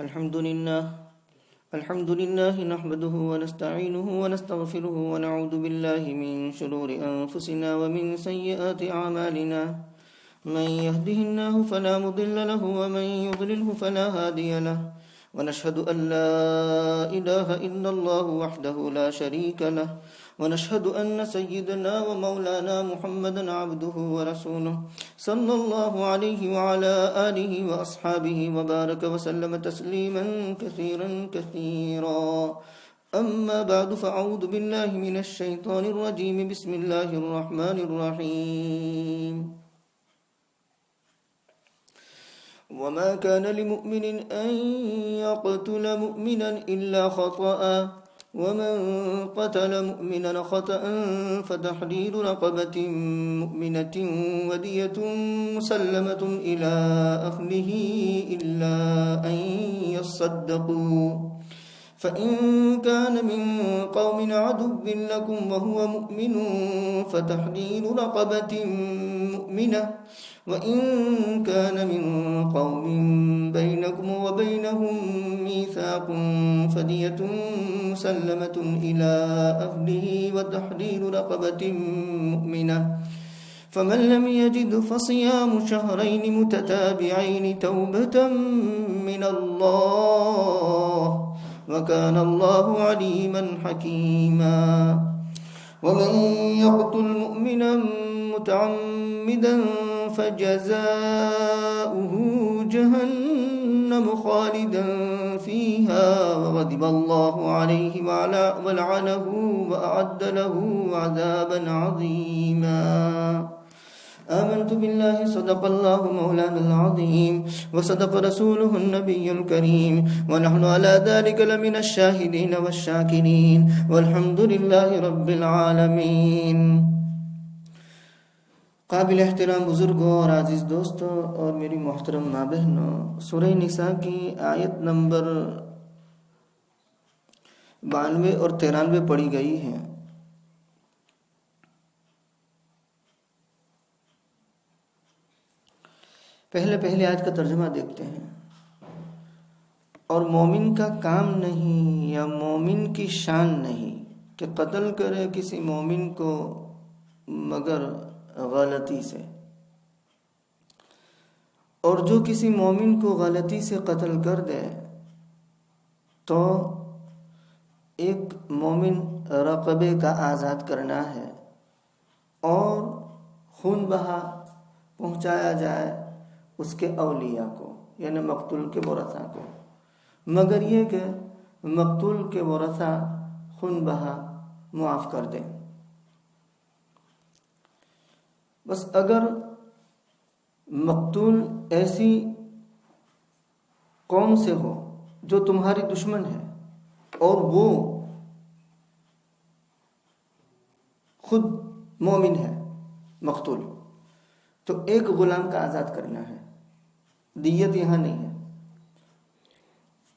الحمد لله نحمده ونستعينه ونستغفره ونعوذ بالله من شرور أنفسنا ومن سيئات أعمالنا من يهده الله فلا مضل له ومن يضلله فلا هادي له ونشهد أن لا إله إلا الله وحده لا شريك له ونشهد أن سيدنا ومولانا محمدا عبده ورسوله صلى الله عليه وعلى آله وأصحابه وبارك وسلم تسليما كثيرا كثيرا أما بعد فأعوذ بالله من الشيطان الرجيم بسم الله الرحمن الرحيم وما كان لمؤمن أن يقتل مؤمنا إلا خطأ ومن قتل مؤمنا خطأ فتحرير رقبة مؤمنة ودية مسلمة إلى أهله إلا أن يصدقوا فإن كان من قوم عدو لكم وهو مؤمن فتحرير رقبة مؤمنة وإن كان من قوم بينكم وبينهم ميثاق فدية مسلمة إلى أهله وتحرير رقبة مؤمنة فمن لم يجد فصيام شهرين متتابعين توبة من الله وكان الله عليما حكيما ومن يقتل مؤمنا متعمدا فجزاؤه جهنم خالدا فيها وغضب الله عليه ولعنه وأعد له عذابا عظيما آمنت بالله صدق الله مولانا العظيم وصدق رسوله النبي الكريم ونحن على ذلك لمن الشاهدين والشاكرين والحمد لله رب العالمين. قابل احترام بزرگوں اور عزیز دوستوں اور میری محترم ماں بہنوں، سورہ نساء کی آیت نمبر 92 اور 93 پڑھی گئی ہے. پہلے آیت کا ترجمہ دیکھتے ہیں. اور مومن کا کام نہیں یا مومن کی شان نہیں کہ قتل کرے کسی مومن کو مگر غلطی سے، اور جو کسی مومن کو غلطی سے قتل کر دے تو ایک مومن رقبے کا آزاد کرنا ہے اور خون بہا پہنچایا جائے اس کے اولیاء کو، یعنی مقتول کے ورثاء کو، مگر یہ کہ مقتول کے ورثاء خون بہا معاف کر دیں. بس اگر مقتول ایسی قوم سے ہو جو تمہاری دشمن ہے اور وہ خود مومن ہے مقتول، تو ایک غلام کا آزاد کرنا ہے، دیت یہاں نہیں ہے.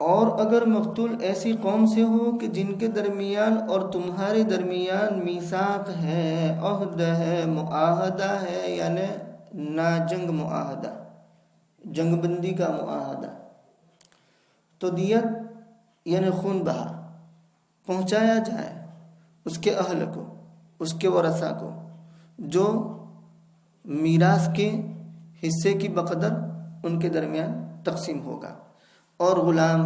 اور اگر مقتول ایسی قوم سے ہو کہ جن کے درمیان اور تمہارے درمیان میثاق ہے، عہد ہے، معاہدہ ہے، یعنی ناجنگ معاہدہ، جنگ بندی کا معاہدہ، تو دیت یعنی خون بہا پہنچایا جائے اس کے اہل کو، اس کے ورثاء کو، جو میراث کے حصے کی بقدر ان کے درمیان تقسیم ہوگا. اور غلام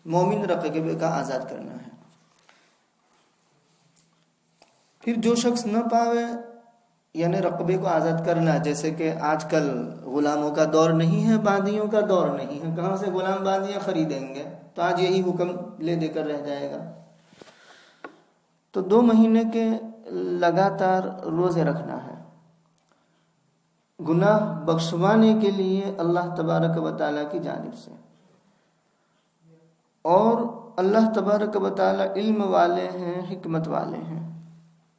مومن رقبے کا آزاد کرنا ہے. پھر جو شخص نہ پاوے یعنی رقبے کو آزاد کرنا، جیسے کہ آج کل غلاموں کا دور نہیں ہے، باندیوں کا دور نہیں ہے، کہاں سے غلام باندیاں خریدیں گے؟ تو آج یہی حکم لے دے کر رہ جائے گا. تو 2 مہینے کے لگاتار روزے رکھنا ہے گناہ بخشوانے کے لیے اللہ تبارک و تعالیٰ کی جانب سے. اور اللہ تبارک و تعالیٰ علم والے ہیں، حکمت والے ہیں.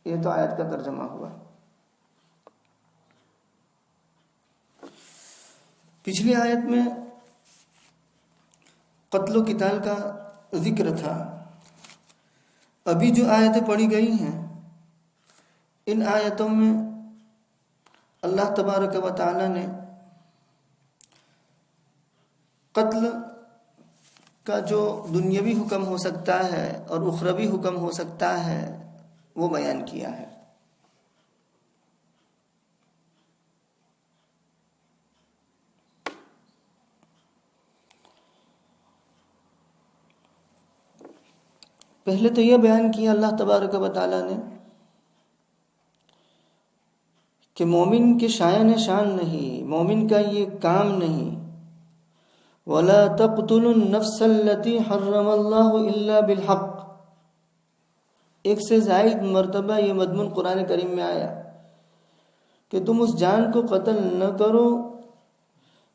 یہ تو آیت کا ترجمہ ہوا. پچھلی آیت میں قتل و قتال کا ذکر تھا. ابھی جو آیتیں پڑھی گئی ہیں ان آیتوں میں اللہ تبارک و تعالیٰ نے قتل کا جو دنیاوی حکم ہو سکتا ہے اور اخروی حکم ہو سکتا ہے وہ بیان کیا ہے۔ پہلے تو یہ بیان کیا اللہ تبارک و تعالیٰ نے کہ مومن کے شایان شان نہیں، مومن کا یہ کام نہیں، وَلَا تَقْتُلُوا النَّفْسَ الَّتِي حَرَّمَ اللَّهُ إِلَّا بِالْحَقِّ، ایک سے زائد مرتبہ یہ مضمون قرآن کریم میں آیا کہ تم اس جان کو قتل نہ کرو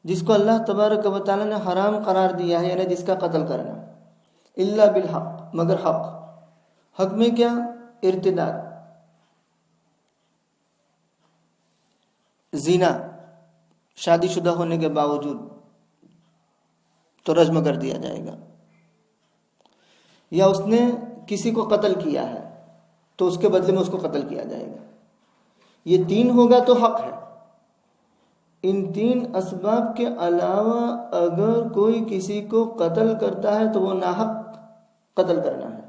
جس کو اللہ تبارک و تعالیٰ نے حرام قرار دیا ہے، یعنی جس کا قتل کرنا، الا بالحق، مگر حق میں کیا؟ ارتداد، زنا، شادی شدہ ہونے کے باوجود تو رجم کر دیا جائے گا، یا اس نے کسی کو قتل کیا ہے تو اس کے بدلے میں اس کو قتل کیا جائے گا۔ یہ تین ہوگا تو حق ہے۔ ان تین اسباب کے علاوہ اگر کوئی کسی کو قتل کرتا ہے تو وہ ناحق قتل کرنا ہے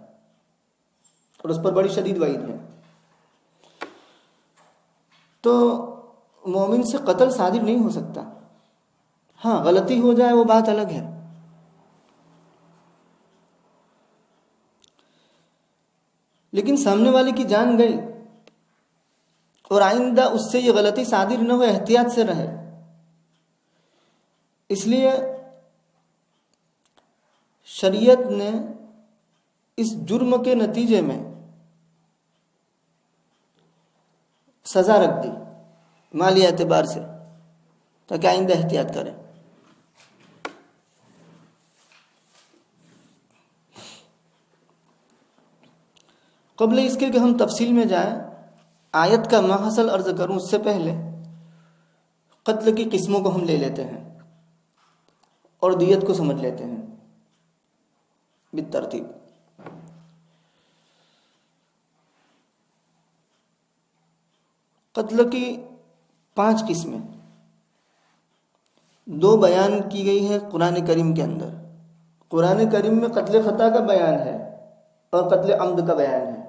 اور اس پر بڑی شدید وعید ہے۔ تو مومن سے قتل صادر نہیں ہو سکتا، ہاں غلطی ہو جائے وہ بات الگ ہے، لیکن سامنے والے کی جان گئی اور آئندہ اس سے یہ غلطی صادر نہ ہو، احتیاط سے رہے۔ اس لیے شریعت نے اس جرم کے نتیجے میں سزا رکھ دی مالی اعتبار سے، تاکہ آئندہ احتیاط کریں۔ قبل اس کے کہ ہم تفصیل میں جائیں، آیت کا محصل عرض کروں اس سے پہلے قتل کی قسموں کو ہم لے لیتے ہیں اور دیت کو سمجھ لیتے ہیں بالترتیب۔ قتل کی 5 قسمیں، 2 بیان کی گئی ہے قرآن کریم کے اندر۔ قرآن کریم میں قتل خطا کا بیان ہے اور قتل عمد کا بیان ہے،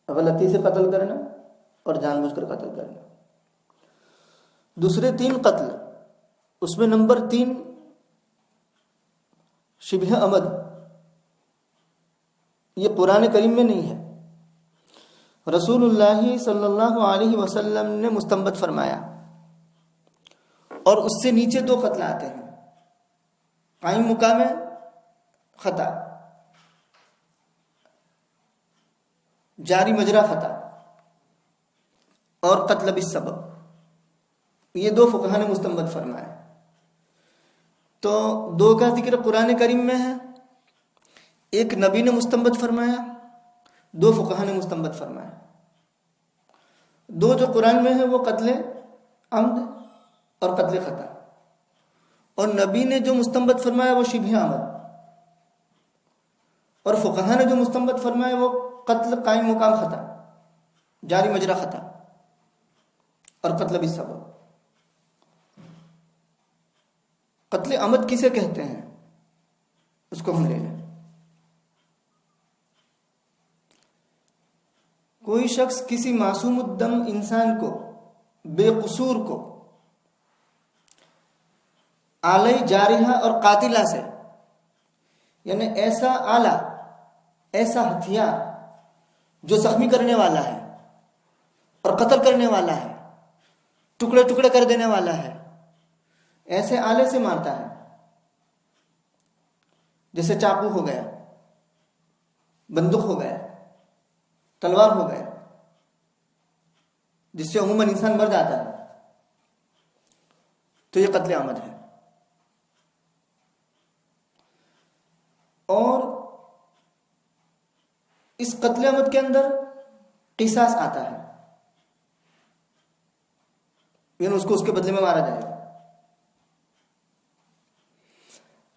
غلطی سے قتل کرنا اور جان بوجھ کر قتل کرنا۔ دوسرے 3 قتل، اس میں نمبر 3 شبہ عمد، یہ قرآن کریم میں نہیں ہے، رسول اللہ صلی اللہ علیہ وسلم نے مستنبط فرمایا، اور اس سے نیچے 2 قتل آتے ہیں، قائم مقام خطا، جاری مجرا خطا، اور قتل بالسبب، یہ 2 فقہا نے مستنبط فرمایا۔ تو 2 کا ذکر قرآن کریم میں ہے، ایک نبی نے مستنبط فرمایا، 2 فقہا نے مستنبط فرمایا۔ 2 جو قرآن میں ہے وہ قتل عمد اور قتل خطا، اور نبی نے جو مستنبط فرمایا وہ شبہ عمد، اور فقہا نے جو مستنبط فرمایا وہ قتل قائم مقام خطا، جاری مجرا خطا، اور قتل بالسبب۔ قتل عمد کسے کہتے ہیں اس کو ہم لے لیں۔ کوئی شخص کسی معصوم الدم انسان کو، بے قصور کو، آلہ جارحہ اور قاتلہ سے، یعنی ایسا آلہ، ایسا ہتھیار جو زخمی کرنے والا ہے اور قتل کرنے والا ہے، ٹکڑے ٹکڑے کر دینے والا ہے، ایسے آلے سے مارتا ہے، جیسے چاقو ہو گیا، بندوق ہو گیا، تلوار ہو گیا، جس سے عموماً انسان مر جاتا ہے، تو یہ قتل عمد ہے۔ اور اس قتل عمد کے اندر قصاص آتا ہے، یعنی اس کو اس کے بدلے میں مارا جائے گا۔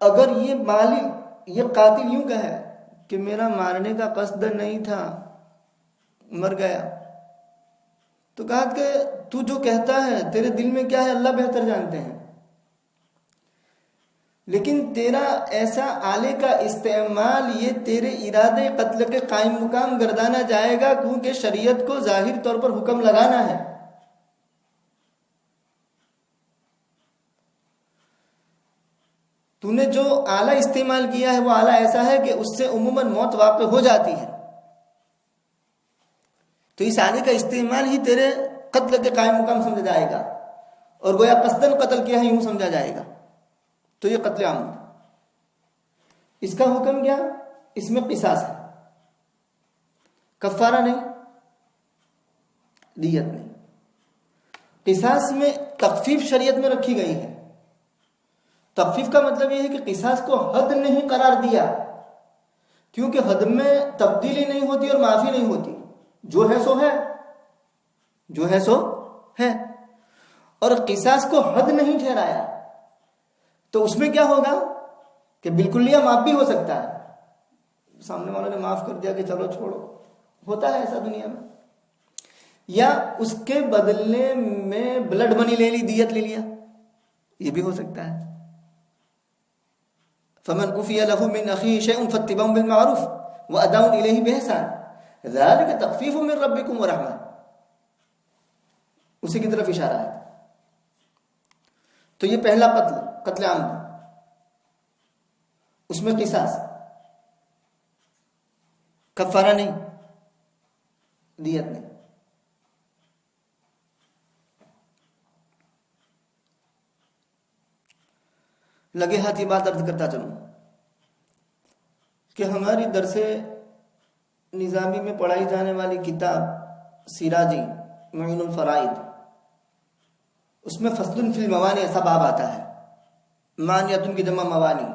اگر یہ قاتل یوں کہے کہ میرا مارنے کا قصد نہیں تھا، مر گیا، تو کہا کہ تو جو کہتا ہے تیرے دل میں کیا ہے اللہ بہتر جانتے ہیں، لیکن تیرا ایسا آلے کا استعمال یہ تیرے ارادے قتل کے قائم مقام گردانا جائے گا، کیونکہ شریعت کو ظاہر طور پر حکم لگانا ہے۔ تو نے جو آلہ استعمال کیا ہے وہ آلہ ایسا ہے کہ اس سے عموماً موت واقع ہو جاتی ہے، تو اس آلے کا استعمال ہی تیرے قتل کے قائم مقام سمجھا جائے گا، اور گویا قصداً قتل کیا ہے یوں سمجھا جائے گا، تو یہ قتل عام۔ اس کا حکم کیا؟ اس میں قصاص ہے، کفارہ نہیں، دیت نہیں۔ قصاص میں تخفیف شریعت میں رکھی گئی ہے۔ تخفیف کا مطلب یہ ہے کہ قصاص کو حد نہیں قرار دیا، کیونکہ حد میں تبدیلی نہیں ہوتی اور معافی نہیں ہوتی، جو ہے سو ہے، جو ہے سو ہے۔ اور قصاص کو حد نہیں ٹھہرایا، تو اس میں کیا ہوگا کہ بالکلیہ معاف بھی ہو سکتا ہے، سامنے والوں نے معاف کر دیا کہ چلو چھوڑو، ہوتا ہے ایسا دنیا میں، یا اس کے بدلے میں بلڈ منی لے لی، دیت لے لیا، یہ بھی ہو سکتا ہے۔ فمن عفی لہ من اخیہ شیء فاتباع بالمعروف واداء الیہ بإحسان ذلک تخفیف من ربکم ورحمہ، اسی کی طرف اشارہ ہے۔ تو یہ پہلا قتل، قتل عام، اس میں قصاص، کفارہ نہیں، دیت نہیں۔ لگے ہاتھ یہ بات عرض کرتا چلوں کہ ہماری درس نظامی میں پڑھائی جانے والی کتاب سراجی معین الفرائض، اس میں فصل فی الموانی ایسا باب آتا ہے، مانیتن کی جمع موانی،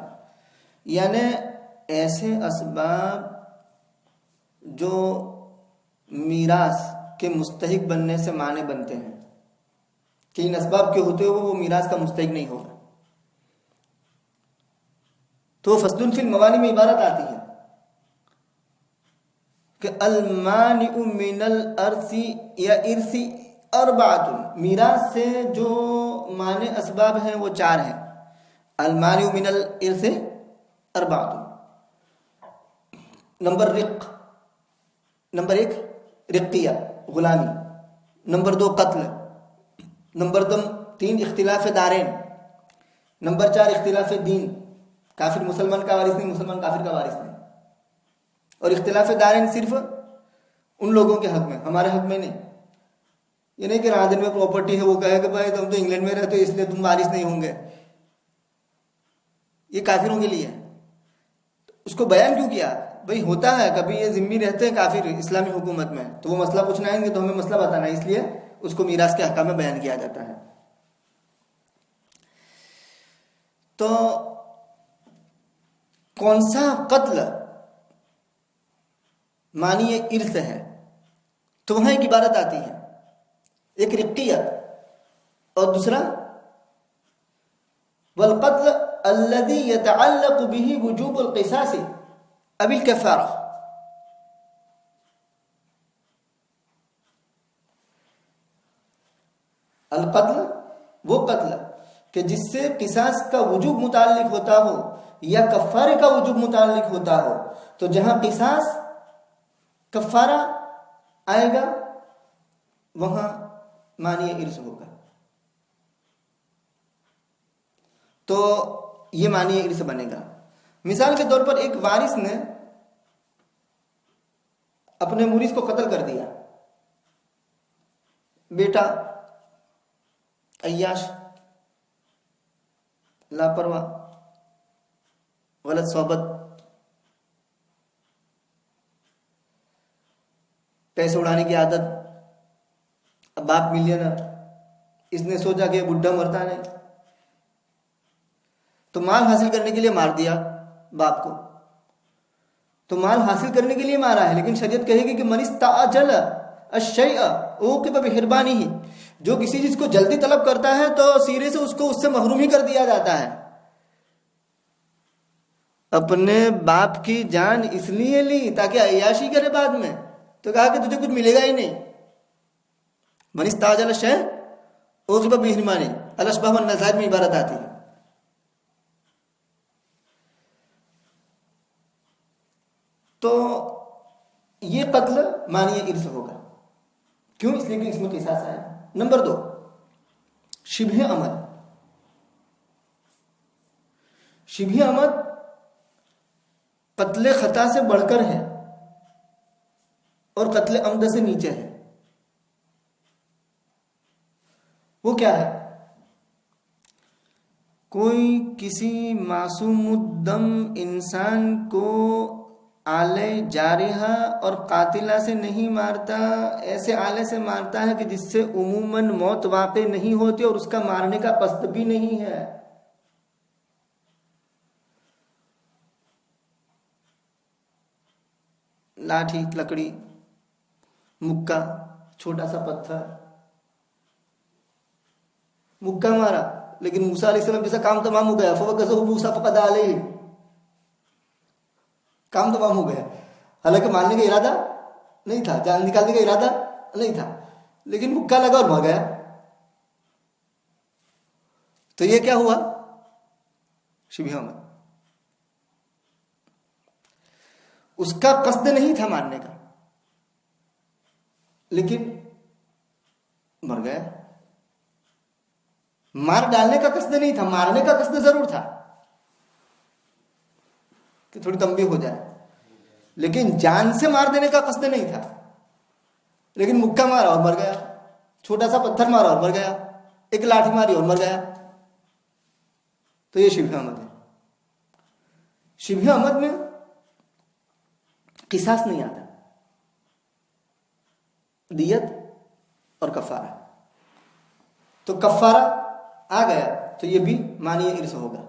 یعنی ایسے اسباب جو میراث کے مستحق بننے سے مانع بنتے ہیں، کہ ان اسباب کے ہوتے ہوئے وہ میراث کا مستحق نہیں ہوگا، تو فصل فی الموانی میں عبارت آتی ہے کہ المانع من الارث یا ارث اربعۃ، میراث سے جو مانع اسباب ہیں وہ چار ہیں۔ المانع من الارث اربعۃ، نمبر رق، نمبر ایک رقیہ غلامی، نمبر دو قتل، نمبر تین اختلاف دارین، نمبر چار اختلاف دین، کافر مسلمان کا وارث نہیں، مسلمان کافر کا وارث نہیں، اور اختلاف دارین صرف ان لوگوں کے حق میں، ہمارے حق میں نہیں۔ یہ نہیں کہ راجن میں پراپرٹی ہے، وہ کہے کہ بھائی تم تو انگلینڈ میں رہتے ہو اس لیے تم وارث نہیں ہوں گے، یہ کافروں کے لیے ہے۔ اس کو بیان کیوں کیا؟ بھائی ہوتا ہے کبھی یہ ذمہ رہتے ہیں کافر اسلامی حکومت میں، تو وہ مسئلہ پوچھنا آئیں گے تو ہمیں مسئلہ بتانا ہے، اس لیے اس کو میراث کے احکام میں بیان کیا جاتا ہے۔ تو کون سا قتل معنی ارث ہے؟ تو وہاں ایک عبارت آتی ہے، ایک رقیہ اور دوسرا والقتل الذي يتعلق به وجوب القصاص اب الكفارہ۔ القتل وہ قتل کہ جس سے قصاص کا وجوب متعلق ہوتا ہو یا کفارے کا وجوب متعلق ہوتا ہو، تو جہاں قصاص کفارہ آئے گا وہاں معنی ارث ہوگا، تو یہ معنی ارث بنے گا۔ مثال کے طور پر ایک وارث نے اپنے مورث کو قتل کر دیا، بیٹا عیاش، لاپرواہ، غلط صحبت، پیسے اڑانے کی عادت، اب باپ ملینر، اس نے سوچا کہ بڈھا مرتا نہیں، تو مال حاصل کرنے کے لیے مار دیا باپ کو۔ تو مال حاصل کرنے کے لیے مارا ہے، لیکن شریعت کہے گی کہ من استعجل الشیء عوقب بحرمانہ، جو کسی چیز کو جلدی طلب کرتا ہے تو سیرے سے اس کو اس سے محروم ہی کر دیا جاتا ہے۔ اپنے باپ کی جان اس لیے لی تاکہ عیاشی کرے بعد میں، تو کہا کہ تجھے کچھ ملے گا ہی نہیں۔ من استعجل الشیء عوقب بحرمانہ، الاشباہ والنظائر میں عبارت آتی ہے۔ تو یہ قتل معنی ارث ہوگا. کیوں؟ اس لیے کہ اس میں قصاص آیا. نمبر 2، شبہ عمد. شبہ عمد قتل خطا سے بڑھ کر ہے اور قتل عمد سے نیچے ہے. وہ کیا ہے؟ کوئی کسی معصوم الدم انسان کو آلے جارحہ اور قاتلہ سے نہیں مارتا، ایسے آلے سے مارتا ہے کہ جس سے عموماً موت واقع نہیں ہوتی اور اس کا مارنے کا قصد بھی نہیں ہے. لاٹھی، لکڑی، مکہ، چھوٹا سا پتھر، مکہ مارا لیکن موسیٰ علیہ السلام جیسا کام تمام ہو گیا. فوقذہ موسیٰ فقضى علیہ، کام تمام ہو گیا. حالانکہ مارنے کا ارادہ نہیں تھا، جان نکالنے کا ارادہ نہیں تھا، لیکن مکہ لگا اور بھاگ گیا. تو یہ کیا ہوا؟ شبہ عمد. اس کا قصد نہیں تھا مارنے کا لیکن مر گیا. مار ڈالنے کا قصد نہیں تھا، مارنے کا قصد ضرور تھا کہ تھوڑی تنبیہ ہو جائے، لیکن جان سے مار دینے کا قصد نہیں تھا. لیکن مکہ مارا اور مر گیا، چھوٹا سا پتھر مارا اور مر گیا، ایک لاٹھی ماری اور مر گیا. تو یہ شبہ عمد ہے. شبہ عمد میں قصاص نہیں آتا، دیت اور کفارہ. تو کفارہ آ گیا تو یہ بھی معنی ارث ہوگا.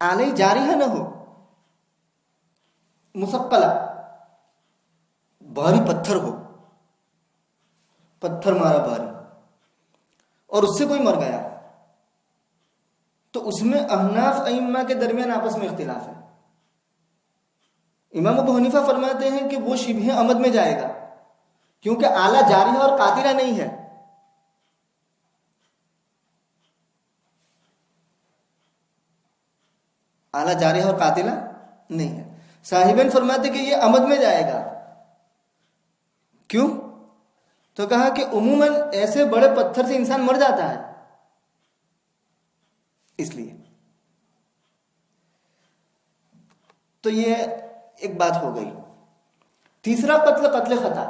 آلے جاریہ نہ ہو، مثقلہ، بھاری پتھر ہو، پتھر مارا بھاری اور اس سے کوئی مر گیا، تو اس میں احناف ائمہ کے درمیان آپس میں اختلاف ہے. امام ابو حنیفہ فرماتے ہیں کہ وہ شبہ عمد میں جائے گا کیونکہ آلہ جاریہ اور قاتلہ نہیں ہے. آلہ جاریہ اور قاتلہ نہیں ہے. صاحبین فرماتے کہ یہ عمد میں جائے گا. کیوں؟ تو کہا کہ عموماً ایسے بڑے پتھر سے انسان مر جاتا ہے اس لیے. تو یہ ایک بات ہو گئی. تیسرا قتل، قتل خطا.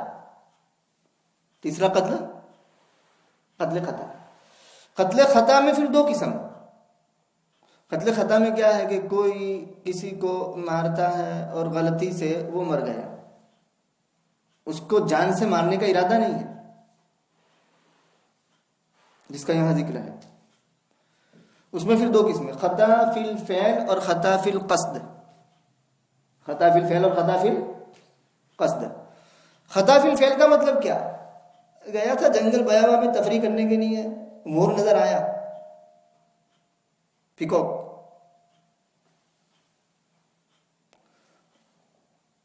تیسرا قتل، قتل خطا. قتل خطا میں پھر 2 قسم. قتل خطا میں کیا ہے کہ کوئی کسی کو مارتا ہے اور غلطی سے وہ مر گیا، اس کو جان سے مارنے کا ارادہ نہیں ہے، جس کا یہاں ذکر ہے. اس میں پھر 2 قسمیں، خطا فی الفعل اور خطا فی القصد. خطا فی الفعل اور خطا فی القصد. خطا فی الفعل کا مطلب کیا؟ گیا تھا جنگل بیاباں میں تفریح کرنے کے لیے، مور نظر آیا، پیکوک،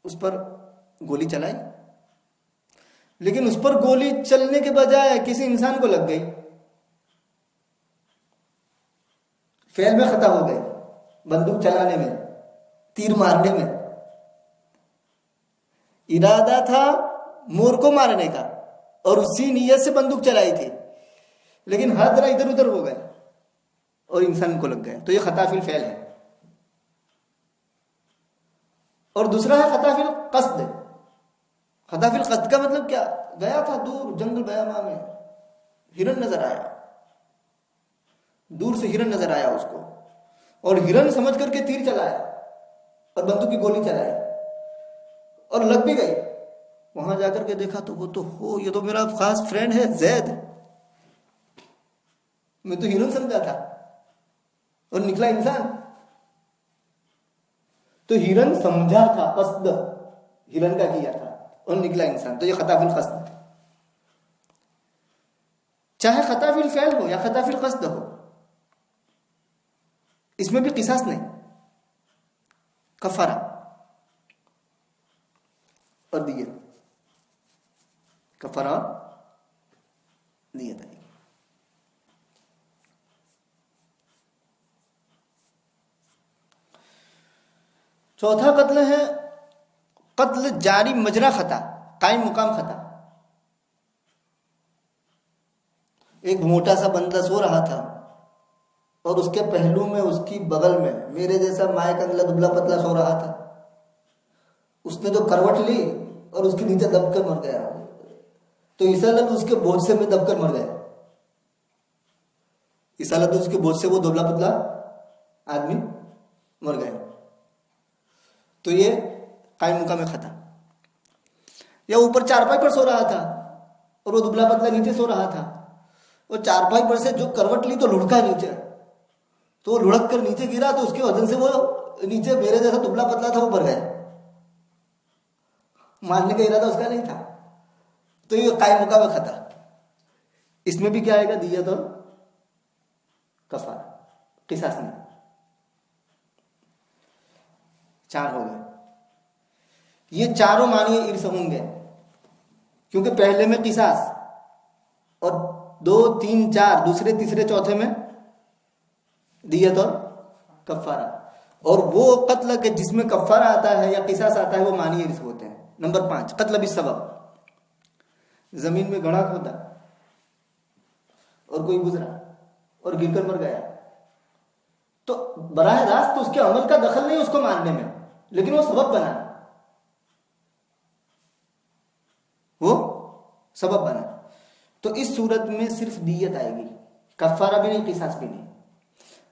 اس پر گولی چلائی، لیکن اس پر گولی چلنے کے بجائے کسی انسان کو لگ گئی. فعل میں خطا ہو گئی، بندوق چلانے میں، تیر مارنے میں. ارادہ تھا مور کو مارنے کا اور اسی نیت سے بندوق چلائی تھی، لیکن ہر طرح ادھر ادھر ہو گئے اور انسان کو لگ گئے. تو یہ خطا فی الفعل ہے. اور دوسرا ہے خطا فی القصد. خطا فی القصد کا مطلب کیا؟ گیا تھا دور جنگل بیاباں میں، ہرن نظر آیا، دور سے ہرن نظر آیا اس کو، اور ہرن سمجھ کر کے تیر چلایا اور بندوق کی گولی چلائی اور لگ بھی گئی. وہاں جا کر کے دیکھا تو وہ تو ہو، یہ تو میرا خاص فرینڈ ہے زید، میں تو ہرن سمجھا تھا اور نکلا انسان. تو ہرن سمجھا تھا، قصد ہرن کا کیا تھا اور نکلا انسان. تو یہ خطا فی القصد. چاہے خطا فی الفعل ہو یا خطا فی القصد ہو، اس میں بھی قصاص نہیں، کفارہ اور دیت. کفارہ اور دیت ہے. چوتھا قتل ہے قتل جاری مجرا خطا، قائم مقام خطا. ایک موٹا سا بندہ سو رہا تھا اور اس کے پہلو میں اس کی بغل میں میرے جیسا مائع کنگلا دبلا پتلا سو رہا تھا. اس نے جو کروٹ لی اور اس کے نیچے دب کر مر گیا. تو عیسیٰ لفظ اس کے بوجھ سے میں دب کر مر گیا. عیسیٰ لفظ اس کے بوجھ سے وہ دبلا پتلا آدمی مر گیا. تو یہ قائم مقام خطا. یا اوپر چارپائی پر سو رہا تھا اور وہ دبلا پتلا نیچے سو رہا تھا. وہ چارپائی پر سے جو کروٹ لی تو لڑکا نیچے، تو وہ لڑک کر نیچے گرا تو اس کے وزن سے وہ نیچے میرے جیسا دبلا پتلا تھا وہ مر گیا. مارنے کا ارادہ اس کا نہیں تھا. تو یہ قائم مقام خطا. اس میں بھی کیا آئے گا؟ دیت اور کفارہ، قصاص نہیں. 4 ہو گئے. یہ چاروں معنی ارث ہوں گے کیونکہ پہلے میں قصاص اور 2 3 4 دوسرے تیسرے چوتھے میں دیت اور کفارہ. اور وہ قتل کے جس میں کفارہ آتا ہے یا قصاص آتا ہے وہ معنی ارث ہوتے ہیں. نمبر 5 قتل بالسبب. زمین میں گڑھا کھودا اور کوئی گزرا اور گر کر مر گیا تو براہ راست اس کے عمل کا دخل نہیں اس کو مارنے میں، لیکن وہ سبب بنا، وہ سبب بنا. تو اس صورت میں صرف دیت آئے گی، کفارہ بھی نہیں، قصاص بھی نہیں.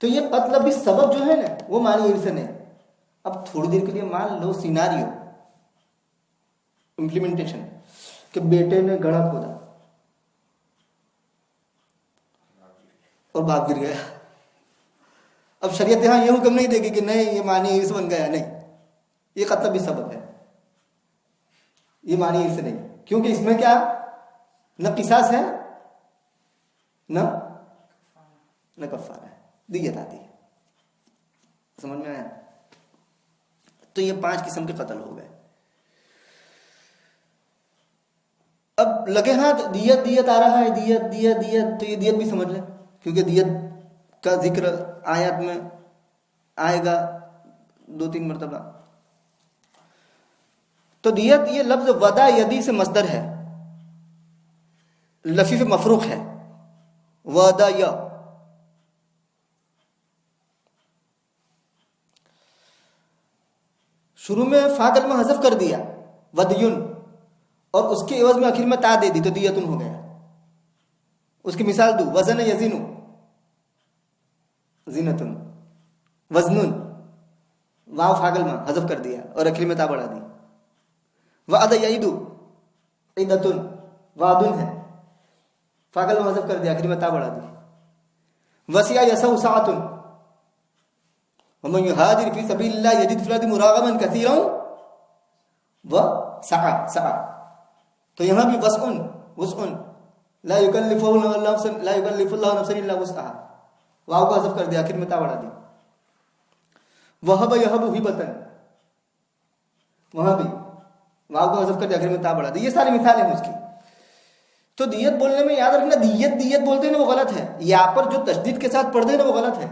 تو یہ قتل بالسبب جو ہے نا وہ معنی ارث ہے. اب تھوڑی دیر کے لیے مان لو سیناریو امپلیمنٹیشن کہ بیٹے نے گڑھا کھودا اور باپ گر گیا. اب شریعت یہاں یہ حکم نہیں دے گی کہ نہیں یہ معنی ارث بن گیا، نہیں، یہ قتل بالسبب ہے، یہ معنی ارث نہیں. کیونکہ اس میں کیا نہ قصاص ہے نہ کفارہ ہے، دیت آتی ہے. سمجھ میں آیا؟ تو یہ 5 قسم کے قتل ہو گئے. اب لگے ہاتھ دیت آ رہا ہے، دیت تو یہ دیت بھی سمجھ لیں کیونکہ دیت کا ذکر آیات میں آئے گا 2-3 مرتبہ. تو دیت یہ لفظ ودا یدی سے مصدر ہے، لفیف مفروخ ہے. ودا یا شروع میں فا کلمہ حذف کر دیا ودیون اور اس کے عوض میں آخر میں تا دے دی تو دیتن ہو گیا. اس کی مثال دو، وزن یزینو زینتن، وزنن واو فا کلمہ حذف کر دیا اور آخر میں تا بڑھا دی. وعد یعیدو عیدتن وعدن ہے، فا کلمہ حذف کر دیا آخر میں تا بڑھا دی. وسع یسع سعۃ ومن يهاجر في سبيل الله يجد في الارض مراغما كثيرا وسعا. تو یہاں بھی وسع لا يكلف الله نفسا الا وسعها، واو کو حذف کر دیا آخر میں تا بڑھا دی. وهب يهب هبه، وہاں بھی واو کو حذف کر دیا آخر میں تا بڑھا دی. یہ ساری مثالیں ہیں اس کی. تو دیت بولنے میں یاد رکھنا دیت بولتے ہیں نا وہ غلط ہے. یہاں پر جو تشدید کے ساتھ پڑھ دے نا وہ غلط ہے.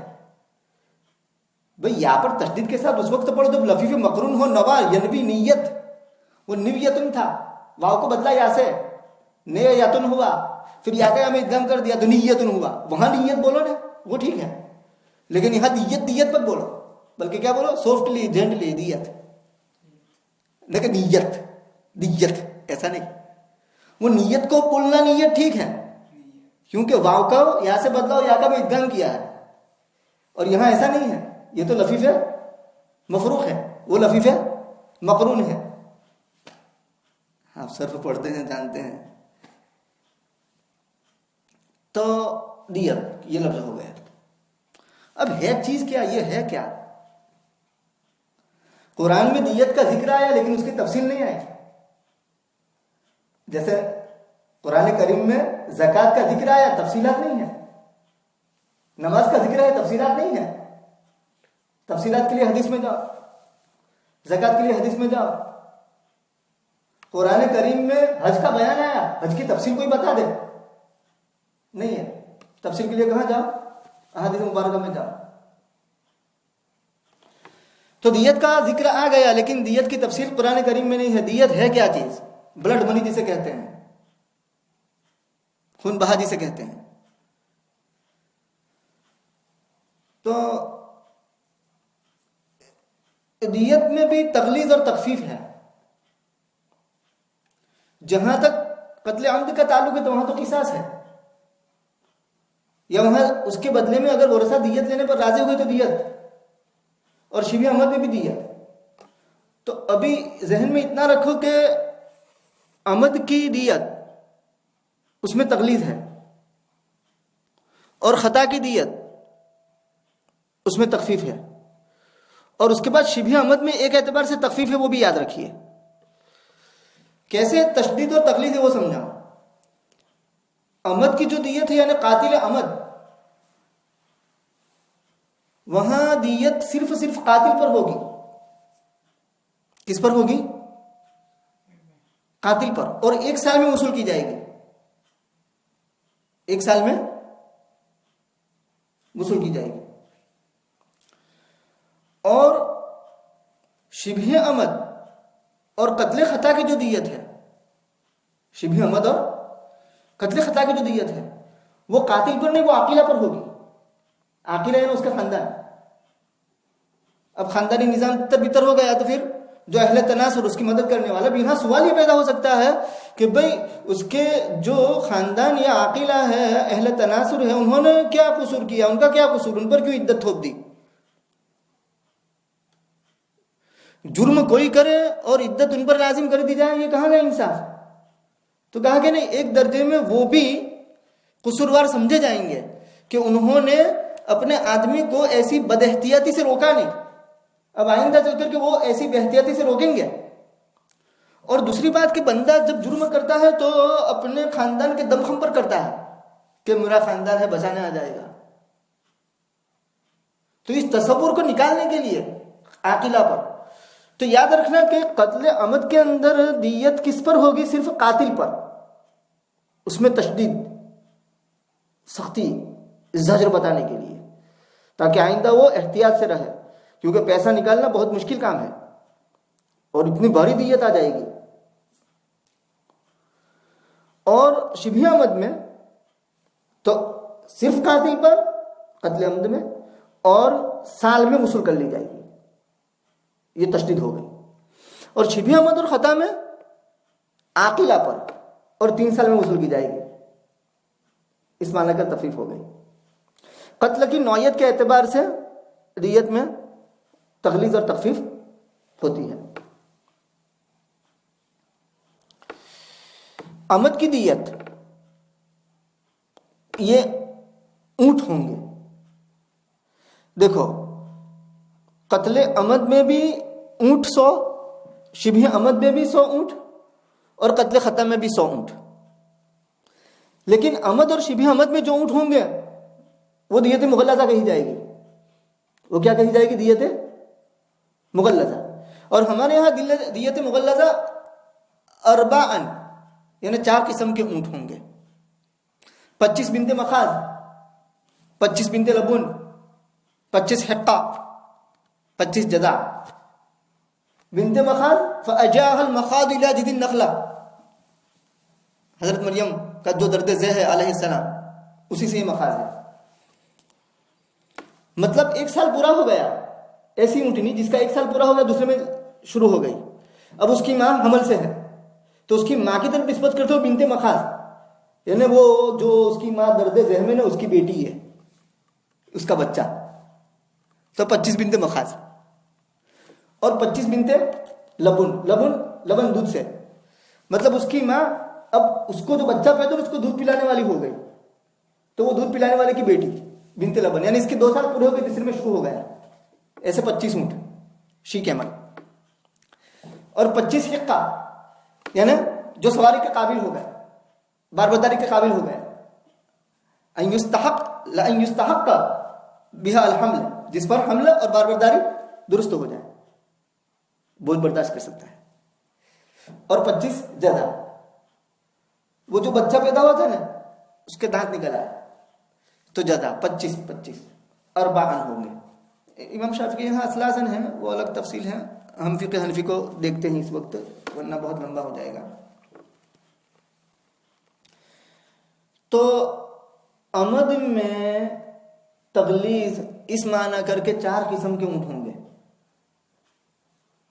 بھئی یہاں پر تشدید کے ساتھ اس وقت پڑھو جب لفیف مقرون ہو نوا ینوی نیت، وہ نیتن تھا، واو کو بدلا یا سے نیتن ہوا، پھر یا کا ہمیں ادغام کر دیا تو نیتن ہوا. وہاں نیت بولو نا وہ ٹھیک ہے، لیکن یہاں دیت مت بولو، بلکہ کیا بولو سافٹلی جینٹلی دیت، لیکن دیت ایسا نہیں. وہ نیت کو بولنا نیت ٹھیک ہے کیونکہ واو کا یا سے بدلا یا کا میں ادغام کیا ہے، اور یہاں ایسا نہیں ہے. یہ تو لفیف مفروخ ہے، وہ لفیف مقرون ہے. آپ صرف پڑھتے ہیں جانتے ہیں. تو دیت یہ لفظ ہو گیا. اب ہے چیز کیا، یہ ہے کیا؟ قرآن میں دیت کا ذکر آیا لیکن اس کی تفصیل نہیں آئی. جیسے قرآن کریم میں زکوٰۃ کا ذکر آیا، تفصیلات نہیں ہے. نماز کا ذکر ہے، تفصیلات نہیں ہے. تفصیلات کے لیے حدیث میں جاؤ، زکوٰۃ کے لیے حدیث میں جاؤ. قرآن کریم میں حج کا بیان آیا، حج کی تفصیل کوئی بتا دے نہیں ہے. تفصیل کے لیے کہاں جاؤ؟ احادیث مبارکہ میں جاؤ. تو دیت کا ذکر آ گیا، لیکن دیت کی تفصیل قرآن کریم میں نہیں ہے. دیت ہے کیا چیز؟ بلڈ منی جسے کہتے ہیں، خون بہا جسے کہتے ہیں. تو دیت میں بھی تغلیظ اور تخفیف ہے. جہاں تک قتل عمد کا تعلق ہے تو وہاں تو قصاص ہے، یا وہاں اس کے بدلے میں اگر ورثہ دیت لینے پر راضی ہوئے تو دیت، اور شبہ عمد میں بھی دیت. تو ابھی ذہن میں اتنا رکھو کہ عمد کی دیت اس میں تغلیظ ہے، اور خطا کی دیت اس میں تخفیف ہے. اور اس کے بعد شبہ عمد میں ایک اعتبار سے تخفیف ہے، وہ بھی یاد رکھیے. کیسے تشدید اور تغلیظ ہے وہ سمجھا. عمد کی جو دیت ہے یعنی قاتل عمد، وہاں دیت صرف قاتل پر ہوگی. کس پر ہوگی؟ قاتل پر. اور 1 سال میں وصول کی جائے گی. 1 سال میں وصول کی جائے گی. اور شبہ عمد اور قتل خطا کی جو دیت ہے، شبہ عمد اور قتل خطا کی جو دیت ہے وہ قاتل پر نہیں، وہ عاقلہ پر ہوگی. عاقلہ یعنی اس کا خاندان. اب خاندانی نظام تر بتر ہو گیا تو پھر جو اہل تناسل اس کی مدد کرنے والا بھی. یہاں سوال یہ پیدا ہو سکتا ہے کہ بھئی اس کے جو خاندان یا عاقلہ ہے، اہل تناسل ہے، انہوں نے کیا قصور کیا؟ ان کا کیا قصور؟ ان پر کیوں عدت تھوپ دی؟ جرم کوئی کرے اور عدت ان پر لازم کر دی جائے، یہ کہاں گا انصاف؟ تو کہا کہ نہیں، ایک درجے میں وہ بھی قصوروار سمجھے جائیں گے کہ انہوں نے اپنے آدمی کو ایسی بد احتیاطی سے روکا نہیں. اب آئندہ چل کر کے وہ ایسی بے احتیاطی سے روکیں گے. اور دوسری بات کہ بندہ جب جرم کرتا ہے تو اپنے خاندان کے دم خم پر کرتا ہے کہ میرا خاندان ہے، بچانے آ جائے گا. تو اس تصور کو نکالنے کے لیے عاقلہ پر. تو یاد رکھنا کہ قتل عمد کے اندر دیت کس پر ہوگی؟ صرف قاتل پر. اس میں تشدید، سختی، زجر بتانے کے لیے، تاکہ آئندہ وہ احتیاط سے رہے. کیونکہ پیسہ نکالنا بہت مشکل کام ہے اور اتنی بڑی دیت آ جائے گی. اور شبہ عمد میں تو صرف قاتل پر قتل عمد میں، اور سال میں وصول کر لی جائے گی. یہ تشدید ہو گئی. اور شبہ عمد اور خطا میں عاقلہ پر اور 3 سال میں وصول کی جائے گی. اس معنی کا تخفیف ہو گئی. قتل کی نوعیت کے اعتبار سے دیت میں تغلیظ اور تخفیف ہوتی ہے. عمد کی دیت یہ اونٹ ہوں گے. دیکھو قتل عمد میں بھی اونٹ 100، شبہ عمد میں بھی 100 اونٹ، اور قتل خطا میں بھی 100 اونٹ. لیکن عمد اور شبہ عمد میں جو اونٹ ہوں گے وہ دیت مغلظہ کہی جائے گی. وہ کیا کہی جائے گی؟ دیت مغلظہ. اور ہمارے یہاں دیت مغلظہ اربعن یعنی 4 قسم کے اونٹ ہوں گے. 25 بنت مخاض، 25 بنت لبون، 25 حقہ، 25 جزع. بنت مخاض فاجاها المخاض الى جذع النخلہ، حضرت مریم کا جو درد ذہ ہے علیہ السلام، اسی سے یہ مخاض ہے. مطلب 1 سال پورا ہو گیا، ایسی اونٹنی جس کا 1 سال پورا ہو گیا دوسرے میں شروع ہو گئی. اب اس کی ماں حمل سے ہے تو اس کی ماں کی طرف نسبت کرتے ہو بنت مخاض، یعنی وہ جو اس کی ماں درد ذہ میں نا، اس کی بیٹی ہے، اس کا بچہ. تو 25 بنت مخاض. اور 25 بنت لبن، لبن دودھ سے، مطلب اس کی ماں اب اس کو جو بچہ پیدا ہو اس کو دودھ پلانے والی ہو گئی، تو وہ دودھ پلانے والے کی بیٹی بنت لبن، یعنی اس کے 2 سال پورے ہو گئے، تیسرے میں شروع ہو گیا. ایسے 25 اونٹ شی کیمل. اور 25 حقہ یعنی جو سواری کے قابل ہو گئے، باربرداری کے قابل ہو گئے. ان یستحق بها الحمل، جس پر حمل اور باربرداری درست ہو جائے، بوجھ برداشت کر سکتا ہے. اور 25 جزع، وہ جو بچہ پیدا ہوا تھا نا، اس کے دانت نکل آئے تو جزع. 25 اربعن ہوں گے. امام شافعی کے یہاں اصلاً ہے، وہ الگ تفصیل ہے، ہم فقہ حنفی کو دیکھتے ہیں اس وقت ورنہ بہت لمبا ہو جائے گا۔ تو عمد میں تغلیظ اس معنی کر کے 4 قسم کے اونٹ ہوں گے،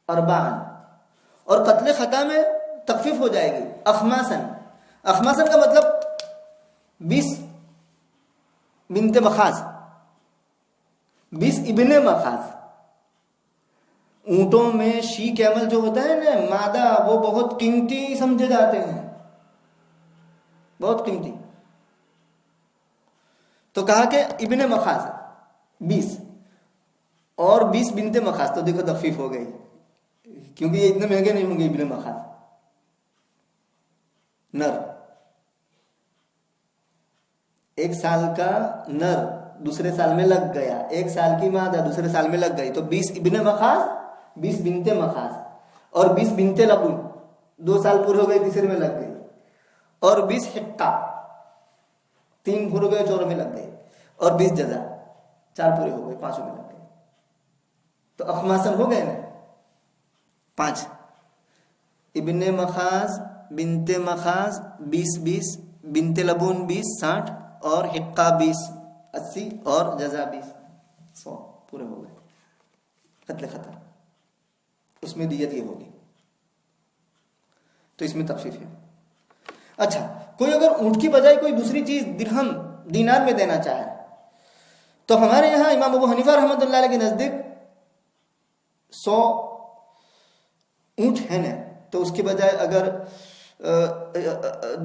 اربعن، اور قتل خطا میں تخفیف ہو جائے گی، اخماسن۔ اخماسن کا مطلب 20 بنت مخاض، 20 ابن مخاض۔ اونٹوں میں شی کیمل جو ہوتا ہے نا مادہ، وہ بہت قیمتی سمجھے جاتے ہیں، بہت قیمتی۔ تو کہا کہ ابن مخاض 20 اور 20 بنت مخاض، تو دیکھو تخفیف ہو گئی، کیونکہ یہ اتنے مہنگے نہیں ہوں گے ابن مخاض نر۔ 1 سال کا نر دوسرے سال میں لگ گیا، 1 سال کی مادہ دوسرے سال میں لگ گئی، تو 20 ابن مخاض، 20 بنت مخاض، اور 20 بنت لبون، 2 سال پورے ہو گئے تیسرے میں لگ گئی، اور 20 حقہ، 3 پورے ہو گئے 4 میں لگ گئی، اور 20 جزا، 4 پورے ہو گئے 5 میں لگ گئے۔ تو اخماسن ہو گئے نا 5، ابن مخاض، بنت مخاض 20 بنت لبون 20 اور حقہ 80 اور جزا 100 پورے ہو گئے۔ قتل خطا اس میں دیت یہ ہوگی، تو اس میں تخفیف ہے۔ اچھا، کوئی اگر اونٹ کی بجائے کوئی دوسری چیز درہم دینار میں دینا چاہے، تو ہمارے یہاں امام ابو حنیفہ رحمۃ اللہ علیہ کے نزدیک 100 اونٹ ہے نا، تو اس کی بجائے اگر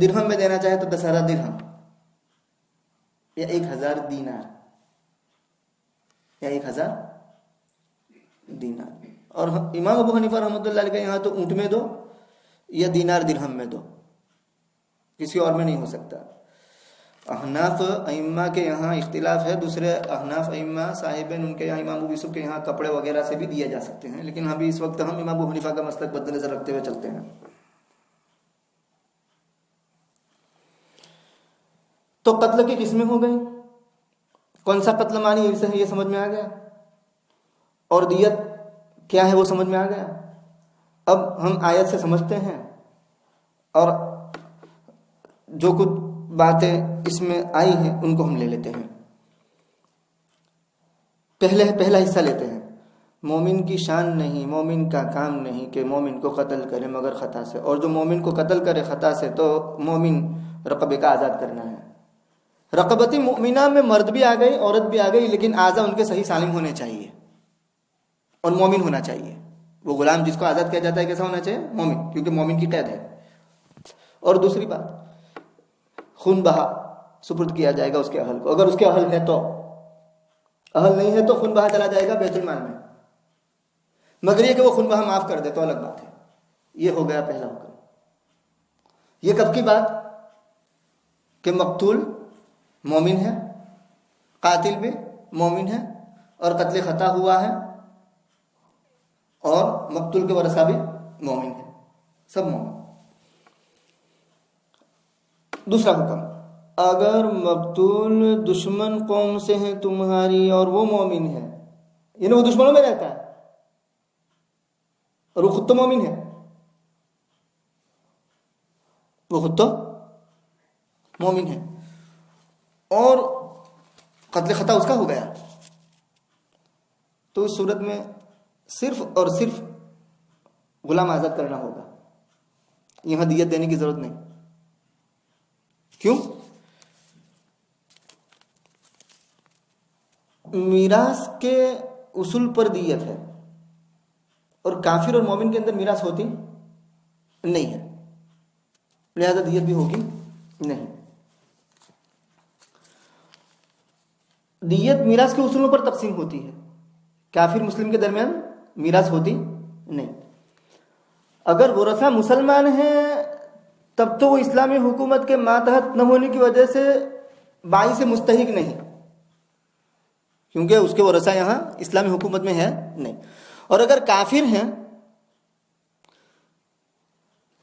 درہم میں دینا چاہے تو 10,000 درہم یا 1,000 دینار، یا 1,000 دینار۔ اور امام ابو حنیفہ رحمۃ اللہ علیہ کے یہاں تو اونٹ میں دو یا دینار درہم میں دو، کسی اور میں نہیں ہو سکتا۔ احناف ائمہ کے یہاں اختلاف ہے، دوسرے احناف ائمہ صاحبین ان کے یہاں امام ابو یوسف کے یہاں کپڑے وغیرہ سے بھی دیے جا سکتے ہیں، لیکن ابھی اس وقت ہم امام ابو حنیفہ کا مسلک مد نظر رکھتے ہوئے چلتے ہیں۔ تو قتل کی قسمیں ہو گئی، کون سا قتل معنی یہ سمجھ میں آ گیا، اور دیت کیا ہے وہ سمجھ میں آ گیا۔ اب ہم آیت سے سمجھتے ہیں، اور جو کچھ باتیں اس میں آئی ہیں ان کو ہم لے لیتے ہیں۔ پہلا حصہ لیتے ہیں، مومن کی شان نہیں، مومن کا کام نہیں کہ مومن کو قتل کرے مگر خطا سے، اور جو مومن کو قتل کرے خطا سے تو مومن رقبے کا آزاد کرنا ہے۔ رقبتی مؤمنہ میں مرد بھی آ گئی، عورت بھی آ گئی، لیکن اعضاء ان کے صحیح سالم ہونے چاہیے اور مومن ہونا چاہیے۔ وہ غلام جس کو آزاد کیا جاتا ہے کیسا ہونا چاہیے؟ مومن، کیونکہ مومن کی قید ہے۔ اور دوسری بات، خون بہا سپرد کیا جائے گا اس کے اہل کو، اگر اس کے اہل ہے تو، اہل نہیں ہے تو خون بہا چلا جائے گا بیت المال میں، مگر یہ کہ وہ خون بہا معاف کر دے تو الگ بات ہے۔ یہ ہو گیا پہلا حکم۔ یہ کب کی بات؟ کہ مقتول مومن ہے، قاتل بھی مومن ہے، اور قتل خطا ہوا ہے، اور مقتول کے ورثہ بھی مومن ہے، سب مومن۔ دوسرا حکم، اگر مقتول دشمن قوم سے ہیں تمہاری اور وہ مومن ہے، یعنی وہ دشمنوں میں رہتا ہے اور وہ خود تو مومن ہے، وہ خود تو مومن ہے، اور قتل خطا اس کا ہو گیا، تو اس صورت میں صرف اور صرف غلام آزاد کرنا ہوگا، یہاں دیت دینے کی ضرورت نہیں۔ کیوں؟ میراث کے اصول پر دیت ہے، اور کافر اور مومن کے اندر میراث ہوتی نہیں ہے، لہذا دیت بھی ہوگی نہیں۔ دیت میراث کے اصولوں پر تقسیم ہوتی ہے، کافر مسلم کے درمیان میراث ہوتی نہیں۔ اگر ورثہ مسلمان ہیں تب تو وہ اسلامی حکومت کے ماتحت نہ ہونے کی وجہ سے باعث مستحق نہیں، کیونکہ اس کے ورثہ یہاں اسلامی حکومت میں ہے نہیں۔ اور اگر کافر ہیں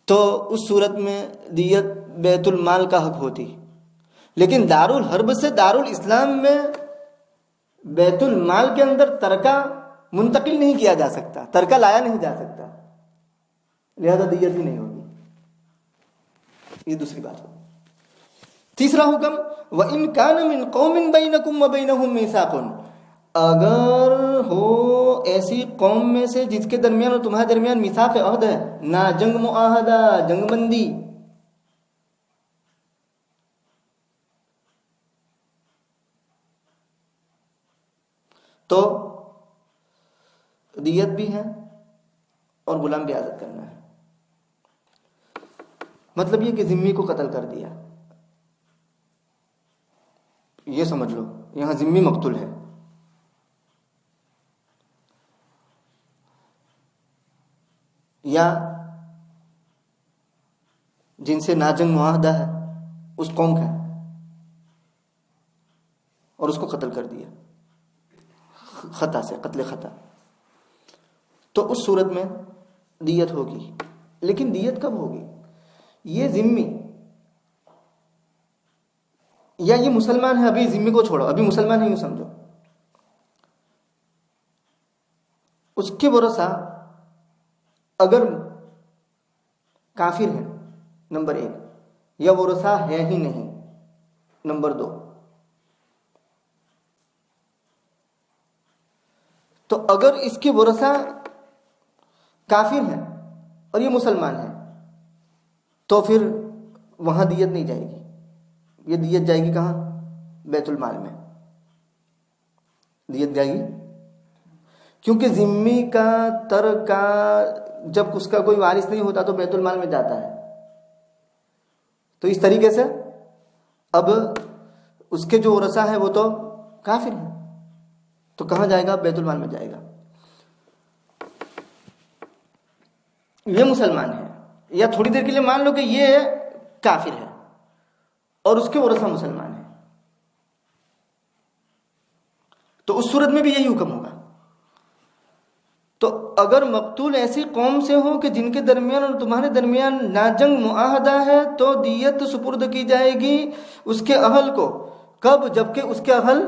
تو اس صورت میں دیت بیت المال کا حق ہوتی، لیکن دارالحرب سے دارالاسلام میں بیت المال کے اندر ترکہ منتقل نہیں کیا جا سکتا، ترکہ لایا نہیں جا سکتا، لہذا دیت بھی نہیں ہوگی. یہ دوسری بات ہوگی. تیسرا حکم وَإِن كَانَ مِن قَوْمٍ بَيْنَكُمْ وَبَيْنَهُمْ مِيثَاقٌ، اگر ہو ایسی قوم میں سے جس کے درمیان اور تمہارے درمیان میثاق عہد ہے، نا جنگ معاہدہ، جنگ بندی، تو دیت بھی ہے اور غلام بھی آزاد کرنا ہے. مطلب یہ کہ ذمی کو قتل کر دیا، یہ سمجھ لو یہاں ذمی مقتول ہے. یا جن سے ناجنگ معاہدہ ہے اس قوم کا ہے اور اس کو قتل کر دیا خطا سے، قتل خطا، تو اس صورت میں دیت ہوگی. لیکن دیت کب ہوگی؟ یہ ذمی یا یہ مسلمان ہے، ابھی ذمی کو چھوڑو، ابھی مسلمان ہے یوں سمجھو، اس کے ورثہ اگر کافر ہے نمبر 1، یا ورثہ ہے ہی نہیں نمبر 2، تو اگر اس کے ورثہ کافر ہیں اور یہ مسلمان ہے تو پھر وہاں دیت نہیں جائے گی. یہ دیت جائے گی کہاں؟ بیت المال میں دیت جائے گی، کیونکہ ذمی کا ترکہ جب اس کا کوئی وارث نہیں ہوتا تو بیت المال میں جاتا ہے. تو اس طریقے سے اب اس کے جو ورثہ ہے وہ تو کافر ہیں، تو کہاں جائے گا؟ بیت المال میں جائے گا. یہ مسلمان ہے، یا تھوڑی دیر کے لیے مان لو کہ یہ کافر ہے اور اس کے ورثہ مسلمان ہیں، تو اس صورت میں بھی یہی حکم ہوگا. تو اگر مقتول ایسی قوم سے ہو کہ جن کے درمیان اور تمہارے درمیان ناجنگ معاہدہ ہے تو دیت سپرد کی جائے گی اس کے اہل کو. کب؟ جبکہ اس کے اہل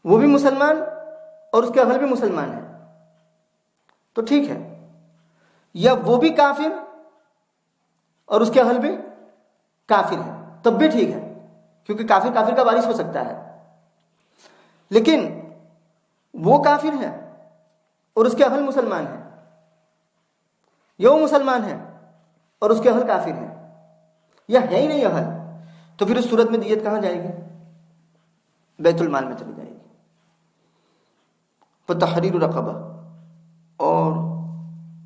وہ بھی مسلمان اور اس کے اہل بھی مسلمان ہیں، تو ٹھیک ہے. یا وہ بھی کافر اور اس کے اہل بھی کافر ہیں، تب بھی ٹھیک ہے، کیونکہ کافر کافر کا وارث ہو سکتا ہے. لیکن وہ کافر ہے اور اس کے اہل مسلمان ہیں، یا وہ مسلمان ہے اور اس کے اہل کافر ہیں، یا ہے ہی نہیں اہل، تو پھر اس صورت میں دیت کہاں جائے گی؟ بیت المال میں چلی جائے گی. تحریر رقبہ، اور